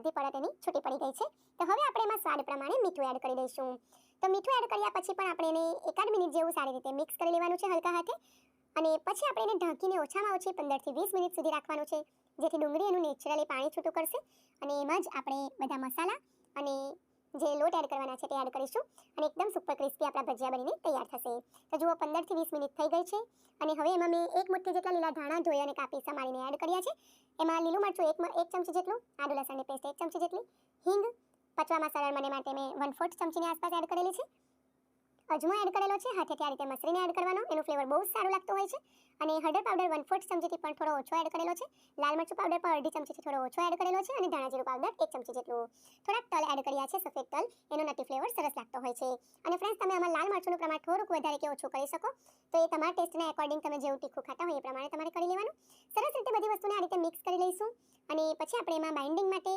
બધી પડત એની છૂટી પડી ગઈ છે. તો હવે આપણે એમાં સ્વાદ પ્રમાણે મીઠું એડ કરી દઈશું. તો મીઠું એડ કર્યા પછી પણ આપણે એને એકાદ મિનિટ જેવું સારી રીતે મિક્સ કરી લેવાનું છે હલકા હાથે. અને પછી આપણે એને ઢાંકીને ઓછામાં ઓછી 15 થી 20 મિનિટ સુધી રાખવાનું છે, જેથી ડુંગળી એનું નેચરલી પાણી છૂટું કરશે. અને એમાં જ આપણે બધા મસાલા અને જે લોટ એડ કરવાના છે તે એડ કરીશું અને એકદમ સુપર ક્રિસ્પી આપણા ભજીયા બનીને તૈયાર થશે. તો જુઓ 15 થી 20 મિનિટ થઈ ગઈ છે અને હવે એમાં મેં એક મુઠ્ઠી જેટલા લીલા ધાણા ધોઈ અને કાપી સમારીને એડ કર્યા છે. એમાં લીલું મરચું એક ચમચી જેટલું, આદુ લસણની પેસ્ટ 1 ચમચી જેટલી, હિંગ પચવામાં સરળ મને માટે મેં 1/4 ચમચીની આસપાસ એડ કરેલી છે. અજમો એડ કરેલો છે, હાથેથી આ રીતે મસળીને એડ કરવાનો, એનો ફ્લેવર બહુ સારો લાગતો હોય છે. અને હળદર પાવડર 1/4 ચમચીથી પણ થોડો ઓછો એડ કરેલો છે. લાલ મરચું પાવડર પણ અડધી ચમચીથી થોડો ઓછો એડ કરેલો છે અને ધાણા જીરું પાવડર 1 ચમચી જેટલું. થોડાક તલ એડ કર્યા છે, સફેદ તલ, એનો નટી ફ્લેવર સરસ લાગતો હોય છે. અને ફ્રેન્ડ્સ, તમે આમાં લાલ મરચુંનું પ્રમાણ થોડુંક વધારે કે ઓછું કરી શકો, તો એ તમારા ટેસ્ટના એકોર્ડિંગ તમે જેવું તીખું ખાતા હોય એ પ્રમાણે તમારે કરી લેવાનું. સરસ રીતે બધી વસ્તુને આ રીતે મિક્સ કરી લઈશું અને પછી આપણે એમાં બાઇન્ડિંગ માટે